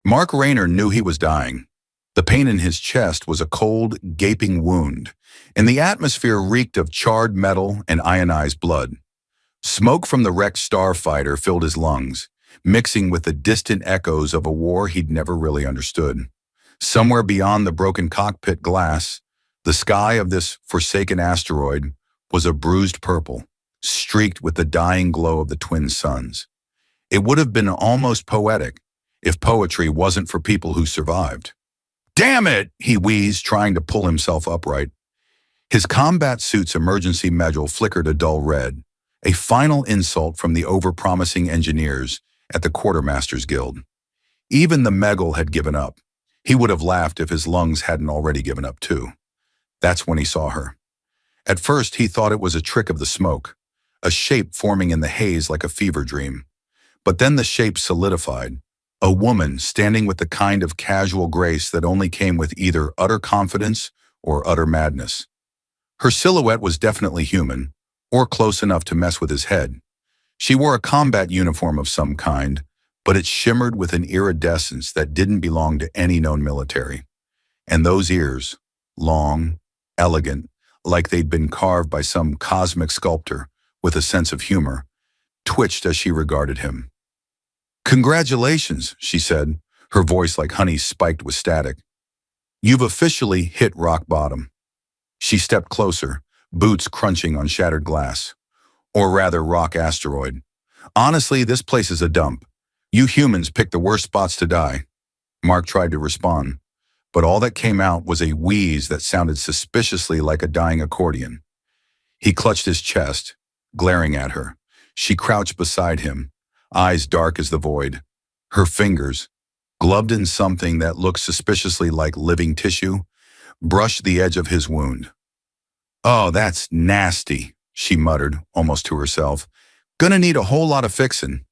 Mark Rayner knew he was dying. The pain in his chest was a cold, gaping wound, and the atmosphere reeked of charred metal and ionized blood. Smoke from the wrecked starfighter filled his lungs, mixing with the distant echoes of a war he'd never really understood. Somewhere beyond the broken cockpit glass, the sky of this forsaken asteroid was a bruised purple, streaked with the dying glow of the twin suns. It would have been almost poetic if poetry wasn't for people who survived. "Damn it!" he wheezed, trying to pull himself upright. His combat suit's emergency medal flickered a dull red, a final insult from the overpromising engineers at the Quartermaster's Guild. Even the Megal had given up. He would have laughed if his lungs hadn't already given up too. That's when he saw her. At first, he thought it was a trick of the smoke, a shape forming in the haze like a fever dream. But then the shape solidified, a woman standing with the kind of casual grace that only came with either utter confidence or utter madness. Her silhouette was definitely human, or close enough to mess with his head. She wore a combat uniform of some kind, but it shimmered with an iridescence that didn't belong to any known military. And those ears, long, elegant, like they'd been carved by some cosmic sculptor with a sense of humor, twitched as she regarded him. "Congratulations," she said, her voice like honey spiked with static. "You've officially hit rock bottom." She stepped closer, boots crunching on shattered glass. Or rather, rock asteroid. "Honestly, this place is a dump. You humans picked the worst spots to die." Mark tried to respond, but all that came out was a wheeze that sounded suspiciously like a dying accordion. He clutched his chest, glaring at her. She crouched beside him, eyes dark as the void. Her fingers, gloved in something that looked suspiciously like living tissue, brushed the edge of his wound. "Oh, that's nasty," she muttered, almost to herself. "Gonna need a whole lot of fixin'."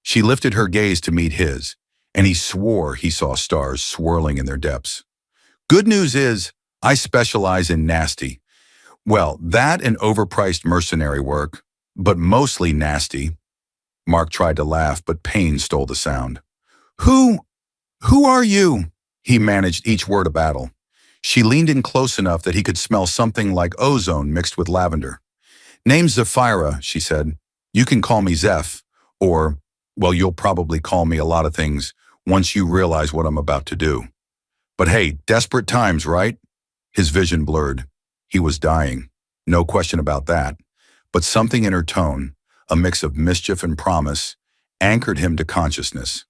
She lifted her gaze to meet his, and he swore he saw stars swirling in their depths. "Good news is, I specialize in nasty. Well, that and overpriced mercenary work, but mostly nasty." Mark tried to laugh, but pain stole the sound. Who are you?" He managed each word a battle. She leaned in close enough that he could smell something like ozone mixed with lavender. "Name's Zephira," she said. "You can call me Zeph, or, well, you'll probably call me a lot of things once you realize what I'm about to do. But hey, desperate times, right?" His vision blurred. He was dying. No question about that. But something in her tone, a mix of mischief and promise, anchored him to consciousness.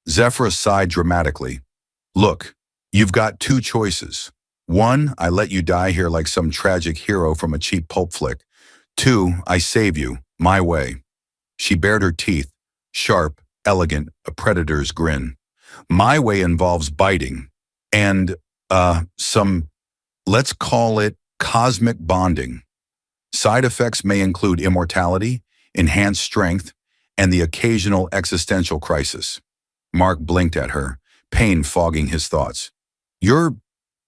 Zephira sighed dramatically. "Look, you've got two choices. One, I let you die here like some tragic hero from a cheap pulp flick. Two, I save you, my way." She bared her teeth, sharp, elegant, a predator's grin. "My way involves biting, and, some, let's call it cosmic bonding. Side effects may include immortality, enhanced strength, and the occasional existential crisis." Mark blinked at her, pain fogging his thoughts. "You're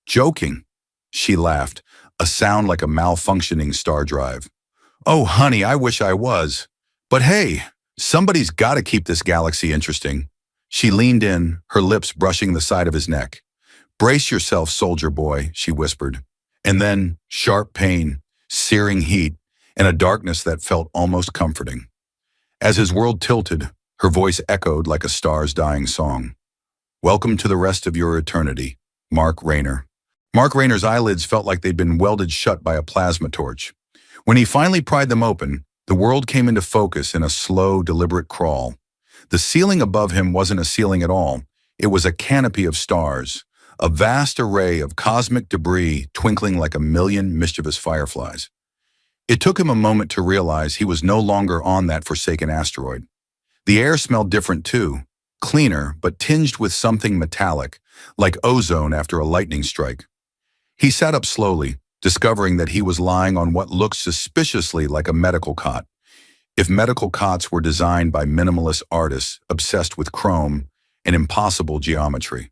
joking," she laughed, a sound like a malfunctioning star drive. "Oh, honey, I wish I was. But hey, somebody's got to keep this galaxy interesting." She leaned in, her lips brushing the side of his neck. "Brace yourself, soldier boy," she whispered. And then, sharp pain, searing heat, and a darkness that felt almost comforting. As his world tilted, her voice echoed like a star's dying song. "Welcome to the rest of your eternity, Mark Rayner." Mark Rayner's eyelids felt like they'd been welded shut by a plasma torch. When he finally pried them open, the world came into focus in a slow, deliberate crawl. The ceiling above him wasn't a ceiling at all. It was a canopy of stars, a vast array of cosmic debris twinkling like a million mischievous fireflies. It took him a moment to realize he was no longer on that forsaken asteroid. The air smelled different too, cleaner but tinged with something metallic, like ozone after a lightning strike. He sat up slowly, discovering that he was lying on what looked suspiciously like a medical cot. If medical cots were designed by minimalist artists obsessed with chrome and impossible geometry.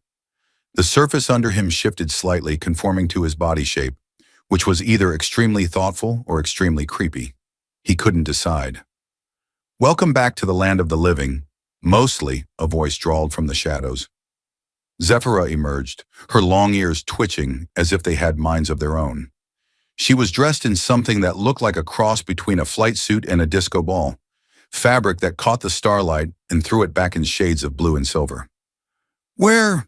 The surface under him shifted slightly, conforming to his body shape, which was either extremely thoughtful or extremely creepy. He couldn't decide. "Welcome back to the land of the living. Mostly," a voice drawled from the shadows. Zephyra emerged, her long ears twitching as if they had minds of their own. She was dressed in something that looked like a cross between a flight suit and a disco ball, fabric that caught the starlight and threw it back in shades of blue and silver. Where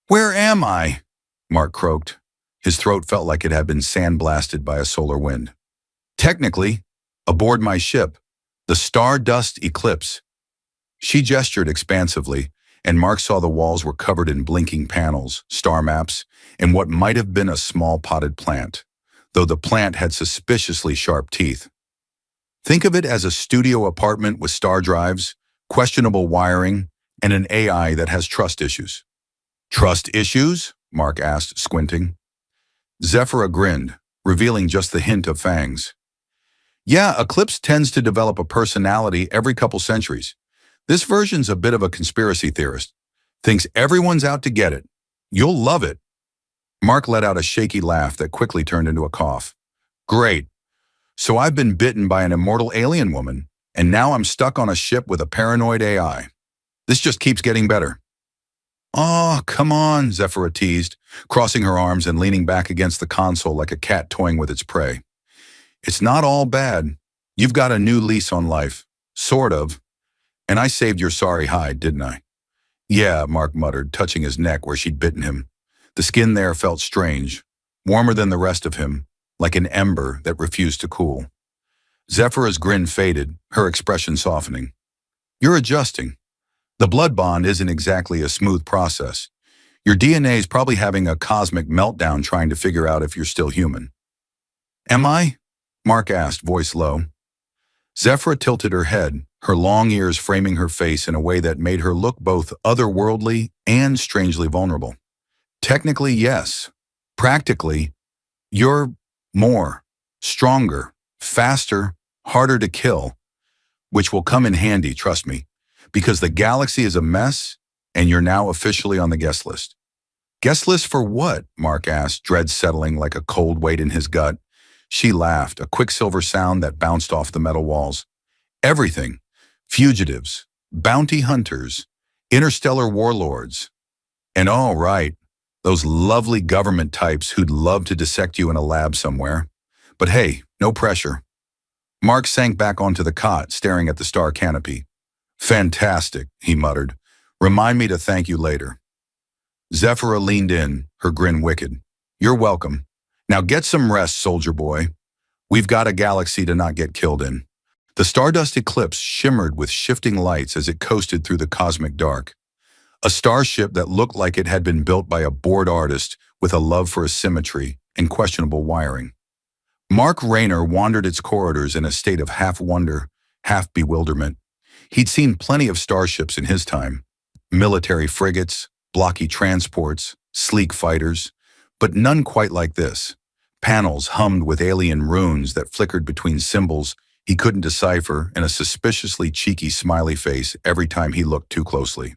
am I? Mark croaked. His throat felt like it had been sandblasted by a solar wind. Technically, aboard my ship, the Stardust Eclipse. She gestured expansively, and Mark saw the walls were covered in blinking panels, star maps, and what might have been a small potted plant, though the plant had suspiciously sharp teeth. Think of it as a studio apartment with star drives, questionable wiring, and an AI that has trust issues. Trust issues? Mark asked, squinting. Zephyra grinned, revealing just the hint of fangs. Yeah, Eclipse tends to develop a personality every couple centuries. This version's a bit of a conspiracy theorist. Thinks everyone's out to get it. You'll love it. Mark let out a shaky laugh that quickly turned into a cough. Great. So I've been bitten by an immortal alien woman, and now I'm stuck on a ship with a paranoid AI. This just keeps getting better. Oh, come on, Zephyra teased, crossing her arms and leaning back against the console like a cat toying with its prey. It's not all bad. You've got a new lease on life. Sort of. And I saved your sorry hide, didn't I? Yeah, Mark muttered, touching his neck where she'd bitten him. The skin there felt strange, warmer than the rest of him, like an ember that refused to cool. Zephyra's grin faded, her expression softening. You're adjusting. The blood bond isn't exactly a smooth process. Your DNA's probably having a cosmic meltdown trying to figure out if you're still human. Am I? Mark asked, voice low. Zephyra tilted her head, her long ears framing her face in a way that made her look both otherworldly and strangely vulnerable. Technically, yes. Practically, you're more, stronger, faster, harder to kill, which will come in handy, trust me, because the galaxy is a mess and you're now officially on the guest list. Guest list for what? Mark asked, dread settling like a cold weight in his gut. She laughed, a quicksilver sound that bounced off the metal walls. Everything. Fugitives, bounty hunters, interstellar warlords. And all right, those lovely government types who'd love to dissect you in a lab somewhere. But hey, no pressure. Mark sank back onto the cot, staring at the star canopy. Fantastic, he muttered. Remind me to thank you later. Zephyra leaned in, her grin wicked. You're welcome. Now get some rest, soldier boy. We've got a galaxy to not get killed in. The Stardust Eclipse shimmered with shifting lights as it coasted through the cosmic dark. A starship that looked like it had been built by a bored artist with a love for symmetry and questionable wiring. Mark Rayner wandered its corridors in a state of half wonder, half bewilderment. He'd seen plenty of starships in his time. Military frigates, blocky transports, sleek fighters, but none quite like this. Panels hummed with alien runes that flickered between symbols he couldn't decipher and a suspiciously cheeky smiley face every time he looked too closely.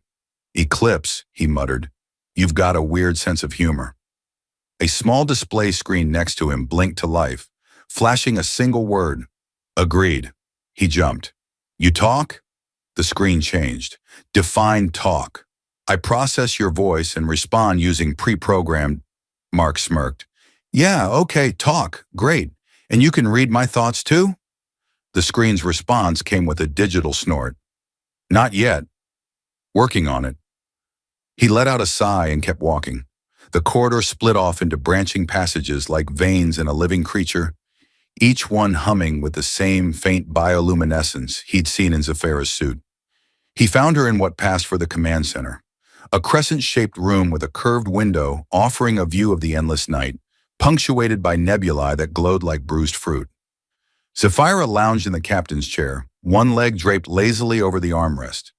Eclipse, he muttered. You've got a weird sense of humor. A small display screen next to him blinked to life, flashing a single word. Agreed. He jumped. You talk? The screen changed. Define talk. I process your voice and respond using pre-programmed. Mark smirked. Yeah, okay, talk. Great. And you can read my thoughts too? The screen's response came with a digital snort. Not yet. Working on it. He let out a sigh and kept walking. The corridor split off into branching passages like veins in a living creature, each one humming with the same faint bioluminescence he'd seen in Zephyra's suit. He found her in what passed for the command center, a crescent-shaped room with a curved window offering a view of the endless night, punctuated by nebulae that glowed like bruised fruit. Zephyra lounged in the captain's chair, one leg draped lazily over the armrest.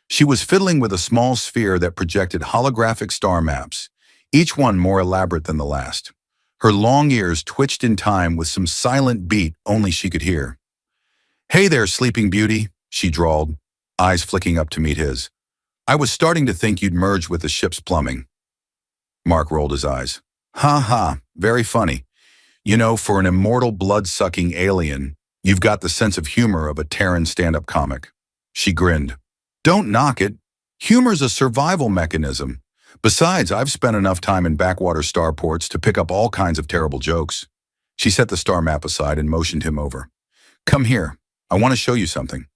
She was fiddling with a small sphere that projected holographic star maps, each one more elaborate than the last. Her long ears twitched in time with some silent beat only she could hear. Hey there, sleeping beauty, she drawled, eyes flicking up to meet his. I was starting to think you'd merged with the ship's plumbing. Mark rolled his eyes. Ha ha, very funny. You know, for an immortal blood-sucking alien, you've got the sense of humor of a Terran stand-up comic. She grinned. Don't knock it. Humor's a survival mechanism. Besides, I've spent enough time in backwater starports to pick up all kinds of terrible jokes. She set the star map aside and motioned him over. Come here. I want to show you something.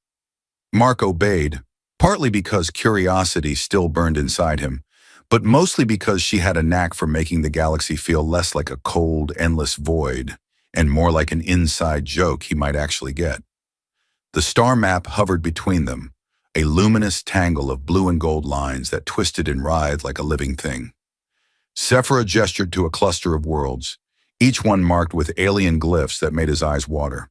Mark obeyed, partly because curiosity still burned inside him, but mostly because she had a knack for making the galaxy feel less like a cold, endless void and more like an inside joke he might actually get. The star map hovered between them, a luminous tangle of blue and gold lines that twisted and writhed like a living thing. Zephyra gestured to a cluster of worlds, each one marked with alien glyphs that made his eyes water.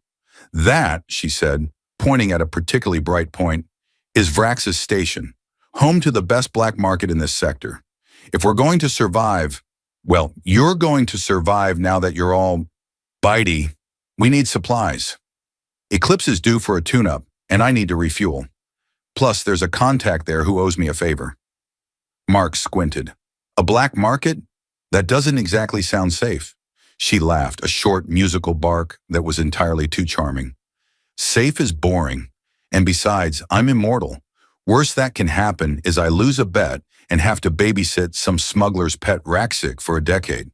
That, she said, pointing at a particularly bright point, is Vrax's station, home to the best black market in this sector. If we're going to survive, well, you're going to survive now that you're all bitey. We need supplies. Eclipse is due for a tune-up, and I need to refuel. Plus, there's a contact there who owes me a favor. Mark squinted. A black market? That doesn't exactly sound safe. She laughed, a short, musical bark that was entirely too charming. Safe is boring. And besides, I'm immortal. Worst that can happen is I lose a bet and have to babysit some smuggler's pet Raxic for a decade.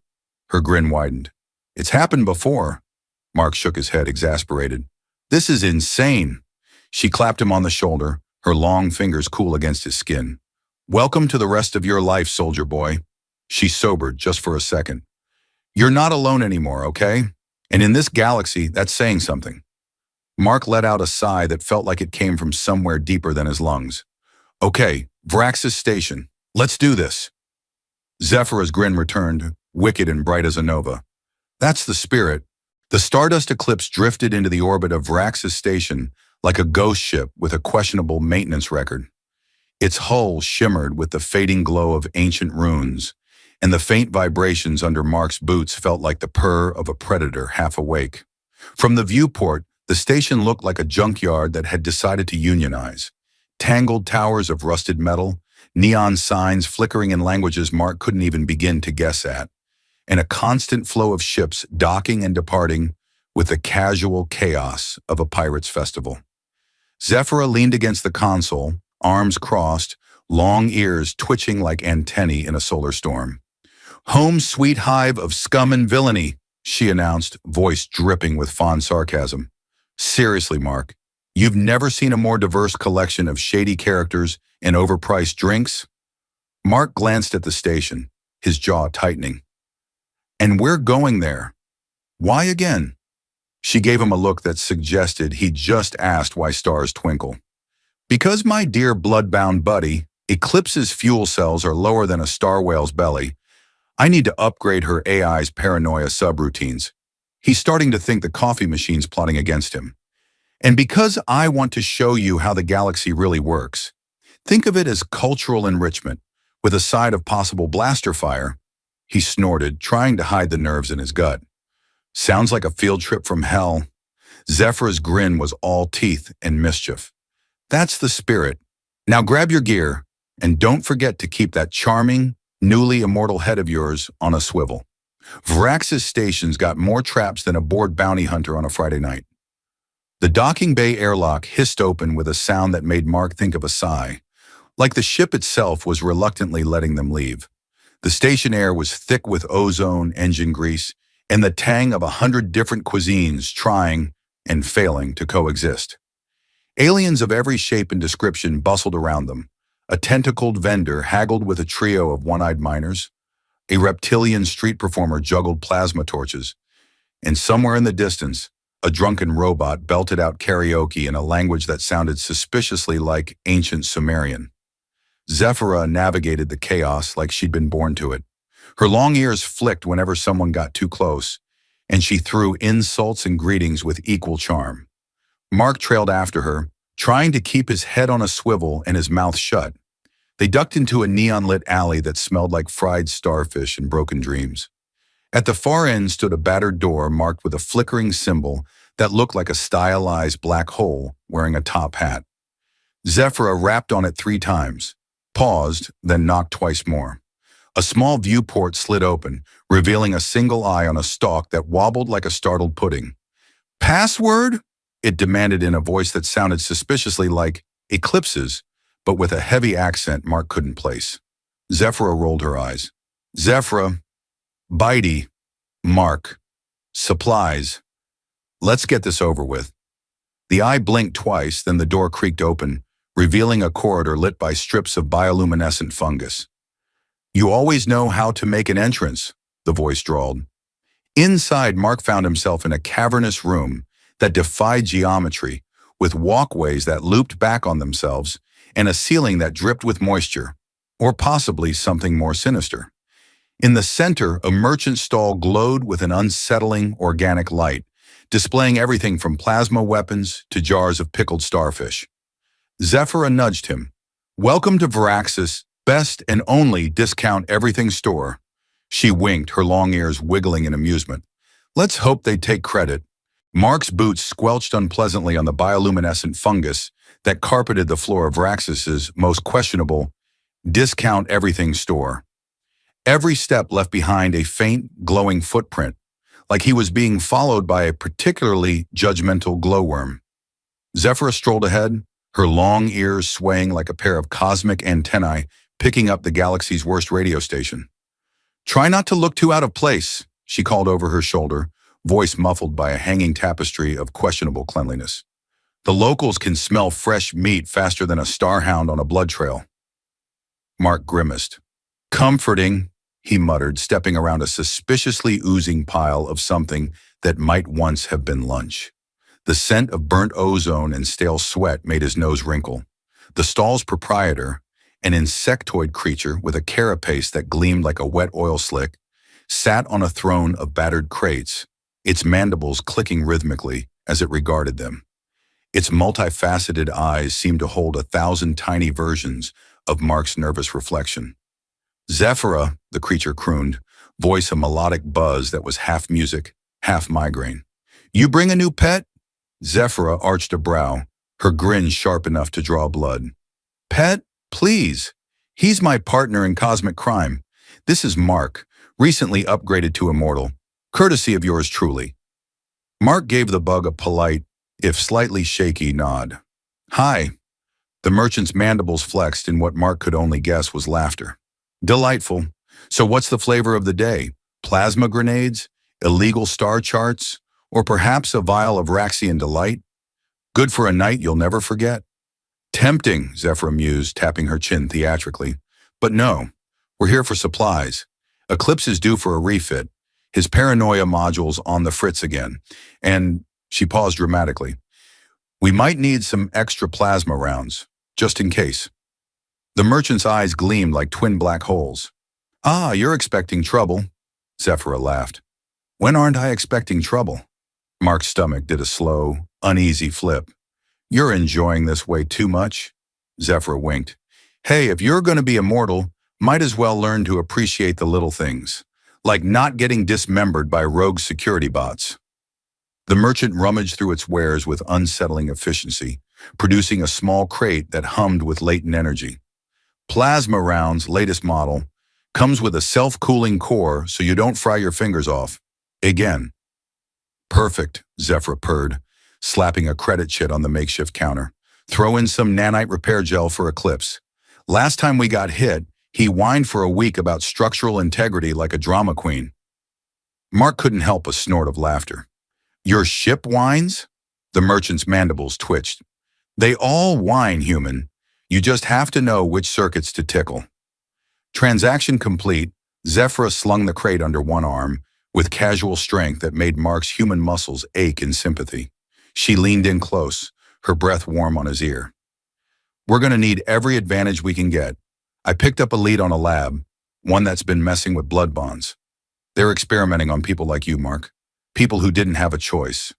Her grin widened. It's happened before. Mark shook his head, exasperated. This is insane. She clapped him on the shoulder, her long fingers cool against his skin. Welcome to the rest of your life, soldier boy. She sobered just for a second. You're not alone anymore, okay? And in this galaxy, that's saying something. Mark let out a sigh that felt like it came from somewhere deeper than his lungs. Okay, Vrax's station. Let's do this. Zephyra's grin returned, wicked and bright as a nova. That's the spirit. The Stardust Eclipse drifted into the orbit of Vrax's station like a ghost ship with a questionable maintenance record. Its hull shimmered with the fading glow of ancient runes, and the faint vibrations under Mark's boots felt like the purr of a predator half awake. From the viewport, the station looked like a junkyard that had decided to unionize. Tangled towers of rusted metal, neon signs flickering in languages Mark couldn't even begin to guess at, and a constant flow of ships docking and departing with the casual chaos of a pirate's festival. Zephyra leaned against the console, arms crossed, long ears twitching like antennae in a solar storm. Home sweet hive of scum and villainy, she announced, voice dripping with fond sarcasm. Seriously, Mark, you've never seen a more diverse collection of shady characters and overpriced drinks? Mark glanced at the station, his jaw tightening. And we're going there. Why again? She gave him a look that suggested he'd just asked why stars twinkle. Because, my dear blood-bound buddy, Eclipse's fuel cells are lower than a star whale's belly. I need to upgrade her AI's paranoia subroutines. He's starting to think the coffee machine's plotting against him. And because I want to show you how the galaxy really works, think of it as cultural enrichment, with a side of possible blaster fire. He snorted, trying to hide the nerves in his gut. Sounds like a field trip from hell. Zephyra's grin was all teeth and mischief. That's the spirit. Now grab your gear, and don't forget to keep that charming, newly immortal head of yours on a swivel. Vrax's station's got more traps than a bored bounty hunter on a Friday night. The docking bay airlock hissed open with a sound that made Mark think of a sigh, like the ship itself was reluctantly letting them leave. The station air was thick with ozone, engine grease, and the tang of 100 different cuisines trying and failing to coexist. Aliens of every shape and description bustled around them. A tentacled vendor haggled with a trio of one-eyed miners. A reptilian street performer juggled plasma torches. And somewhere in the distance, a drunken robot belted out karaoke in a language that sounded suspiciously like ancient Sumerian. Zephyra navigated the chaos like she'd been born to it. Her long ears flicked whenever someone got too close, and she threw insults and greetings with equal charm. Mark trailed after her, trying to keep his head on a swivel and his mouth shut. They ducked into a neon-lit alley that smelled like fried starfish and broken dreams. At the far end stood a battered door marked with a flickering symbol that looked like a stylized black hole wearing a top hat. Zephyra rapped on it 3 times, paused, then knocked twice more. A small viewport slid open, revealing a single eye on a stalk that wobbled like a startled pudding. "Password?" it demanded in a voice that sounded suspiciously like Eclipse's, but with a heavy accent Mark couldn't place. Zephyra rolled her eyes. Zephyra, Bitey, Mark, supplies. Let's get this over with. The eye blinked twice, then the door creaked open, revealing a corridor lit by strips of bioluminescent fungus. You always know how to make an entrance, the voice drawled. Inside, Mark found himself in a cavernous room that defied geometry, with walkways that looped back on themselves and a ceiling that dripped with moisture, or possibly something more sinister. In the center, a merchant stall glowed with an unsettling organic light, displaying everything from plasma weapons to jars of pickled starfish. Zephyra nudged him. Welcome to Varaxis' best and only discount everything store. She winked, her long ears wiggling in amusement. Let's hope they take credit. Mark's boots squelched unpleasantly on the bioluminescent fungus that carpeted the floor of Varaxis' most questionable discount everything store. Every step left behind a faint, glowing footprint, like he was being followed by a particularly judgmental glowworm. Zephyra strolled ahead, her long ears swaying like a pair of cosmic antennae picking up the galaxy's worst radio station. Try not to look too out of place, she called over her shoulder, voice muffled by a hanging tapestry of questionable cleanliness. The locals can smell fresh meat faster than a starhound on a blood trail. Mark grimaced. Comforting, he muttered, stepping around a suspiciously oozing pile of something that might once have been lunch. The scent of burnt ozone and stale sweat made his nose wrinkle. The stall's proprietor, an insectoid creature with a carapace that gleamed like a wet oil slick, sat on a throne of battered crates, its mandibles clicking rhythmically as it regarded them. Its multifaceted eyes seemed to hold 1,000 tiny versions of Mark's nervous reflection. Zephyra, the creature crooned, voice a melodic buzz that was half music, half migraine. You bring a new pet? Zephyra arched a brow, her grin sharp enough to draw blood. Pet? Please. He's my partner in cosmic crime. This is Mark, recently upgraded to immortal, courtesy of yours truly. Mark gave the bug a polite, if slightly shaky, nod. Hi. The merchant's mandibles flexed in what Mark could only guess was laughter. Delightful. So what's the flavor of the day? Plasma grenades? Illegal star charts? Or perhaps a vial of Raxian delight? Good for a night you'll never forget. Tempting, Zephyra mused, tapping her chin theatrically. But no, we're here for supplies. Eclipse is due for a refit. His paranoia module's on the fritz again. And she paused dramatically. We might need some extra plasma rounds, just in case. The merchant's eyes gleamed like twin black holes. Ah, you're expecting trouble, Zephyra laughed. When aren't I expecting trouble? Mark's stomach did a slow, uneasy flip. You're enjoying this way too much, Zephyra winked. Hey, if you're going to be immortal, might as well learn to appreciate the little things, like not getting dismembered by rogue security bots. The merchant rummaged through its wares with unsettling efficiency, producing a small crate that hummed with latent energy. Plasma Rounds, latest model, comes with a self-cooling core so you don't fry your fingers off. Again. Perfect, Zephyra purred, slapping a credit chit on the makeshift counter. Throw in some nanite repair gel for Eclipse. Last time we got hit, he whined for a week about structural integrity like a drama queen. Mark couldn't help a snort of laughter. Your ship whines? The merchant's mandibles twitched. They all whine, human. You just have to know which circuits to tickle. Transaction complete, Zephyra slung the crate under one arm with casual strength that made Mark's human muscles ache in sympathy. She leaned in close, her breath warm on his ear. We're going to need every advantage we can get. I picked up a lead on a lab, one that's been messing with blood bonds. They're experimenting on people like you, Mark. People who didn't have a choice.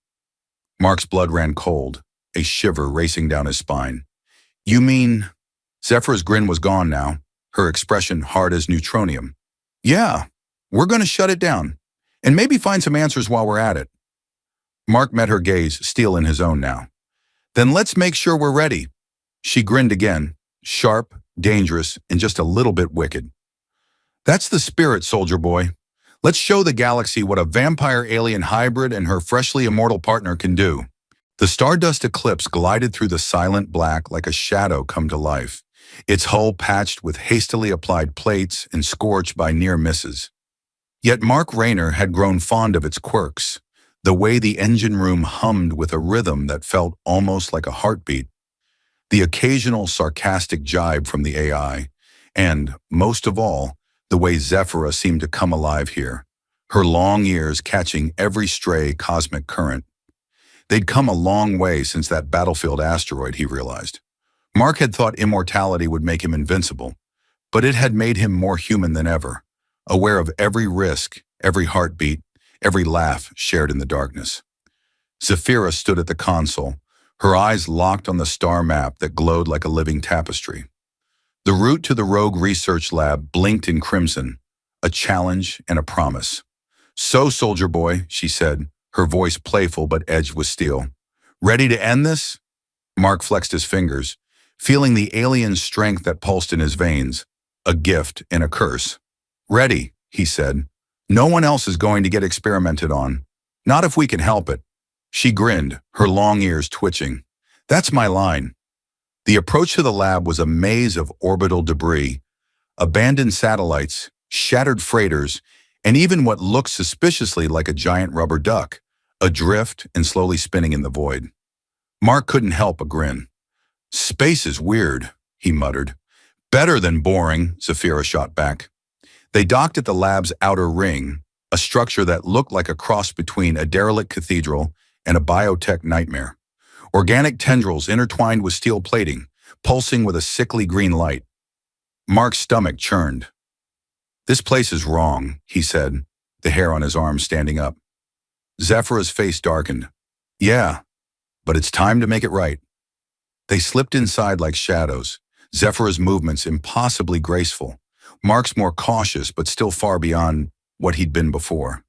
Mark's blood ran cold, a shiver racing down his spine. You mean... Zephyra's grin was gone now, her expression hard as neutronium. Yeah, we're going to shut it down, and maybe find some answers while we're at it. Mark met her gaze, steel in his own now. Then let's make sure we're ready. She grinned again, sharp, dangerous, and just a little bit wicked. That's the spirit, soldier boy. Let's show the galaxy what a vampire-alien hybrid and her freshly immortal partner can do. The Stardust Eclipse glided through the silent black like a shadow come to life, its hull patched with hastily applied plates and scorched by near misses. Yet Mark Rayner had grown fond of its quirks, the way the engine room hummed with a rhythm that felt almost like a heartbeat, the occasional sarcastic jibe from the AI, and, most of all, the way Zephyra seemed to come alive here, her long ears catching every stray cosmic current. They'd come a long way since that battlefield asteroid, he realized. Mark had thought immortality would make him invincible, but it had made him more human than ever, aware of every risk, every heartbeat, every laugh shared in the darkness. Zephyra stood at the console, her eyes locked on the star map that glowed like a living tapestry. The route to the rogue research lab blinked in crimson, a challenge and a promise. "So, soldier boy," she said, her voice playful but edged with steel. "Ready to end this?" Mark flexed his fingers, feeling the alien strength that pulsed in his veins, a gift and a curse. "Ready," he said. "No one else is going to get experimented on. Not if we can help it." She grinned, her long ears twitching. "That's my line." The approach to the lab was a maze of orbital debris, abandoned satellites, shattered freighters, and even what looked suspiciously like a giant rubber duck, adrift and slowly spinning in the void. Mark couldn't help a grin. "Space is weird," he muttered. "Better than boring," Zephyra shot back. They docked at the lab's outer ring, a structure that looked like a cross between a derelict cathedral and a biotech nightmare. Organic tendrils intertwined with steel plating, pulsing with a sickly green light. Mark's stomach churned. "This place is wrong," he said, the hair on his arm standing up. Zephyra's face darkened. "Yeah, but it's time to make it right." They slipped inside like shadows, Zephyra's movements impossibly graceful, Mark's more cautious but still far beyond what he'd been before.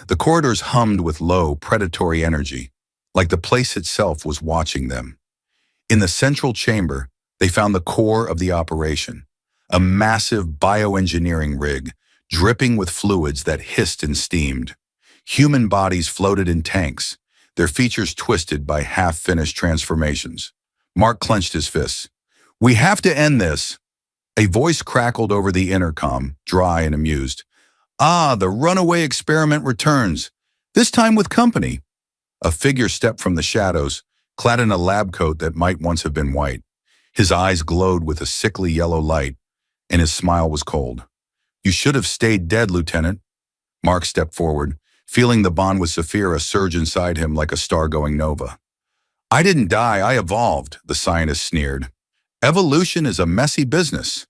The corridors hummed with low, predatory energy, like the place itself was watching them. In the central chamber, they found the core of the operation, a massive bioengineering rig, dripping with fluids that hissed and steamed. Human bodies floated in tanks, their features twisted by half-finished transformations. Mark clenched his fists. "We have to end this." A voice crackled over the intercom, dry and amused. "Ah, the runaway experiment returns, this time with company." A figure stepped from the shadows, clad in a lab coat that might once have been white. His eyes glowed with a sickly yellow light, and his smile was cold. "You should have stayed dead, Lieutenant." Mark stepped forward, feeling the bond with Zephyra surge inside him like a star-going nova. "I didn't die, I evolved," the scientist sneered. "Evolution is a messy business."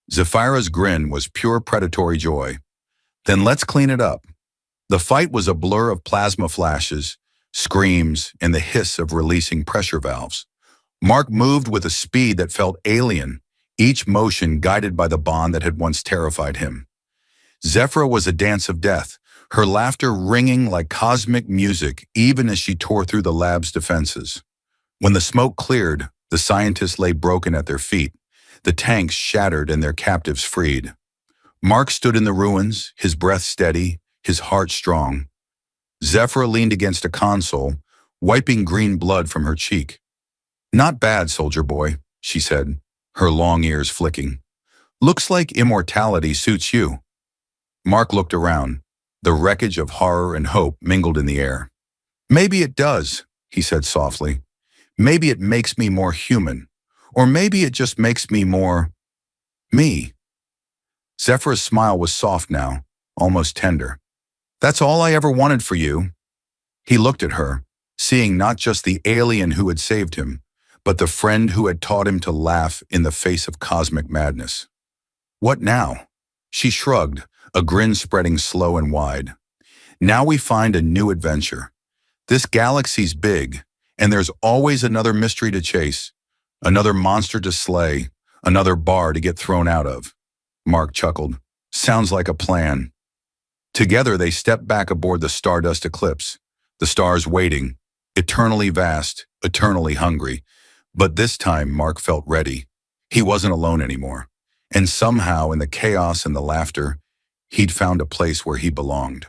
Zephyra's grin was pure predatory joy. "Then let's clean it up." The fight was a blur of plasma flashes, screams, and the hiss of releasing pressure valves. Mark moved with a speed that felt alien, each motion guided by the bond that had once terrified him. Zephyra was a dance of death, her laughter ringing like cosmic music even as she tore through the lab's defenses. When the smoke cleared, the scientists lay broken at their feet, the tanks shattered and their captives freed. Mark stood in the ruins, his breath steady, his heart strong. Zephyra leaned against a console, wiping green blood from her cheek. "Not bad, soldier boy," she said, her long ears flicking. "Looks like immortality suits you." Mark looked around. The wreckage of horror and hope mingled in the air. "Maybe it does," he said softly. "Maybe it makes me more human. Or maybe it just makes me more me." Zephyra's smile was soft now, almost tender. "That's all I ever wanted for you." He looked at her, seeing not just the alien who had saved him, but the friend who had taught him to laugh in the face of cosmic madness. "What now?" She shrugged, a grin spreading slow and wide. "Now we find a new adventure. This galaxy's big, and there's always another mystery to chase, another monster to slay, another bar to get thrown out of." Mark chuckled. "Sounds like a plan." Together they stepped back aboard the Stardust Eclipse, the stars waiting, eternally vast, eternally hungry. But this time Mark felt ready. He wasn't alone anymore. And somehow in the chaos and the laughter, he'd found a place where he belonged.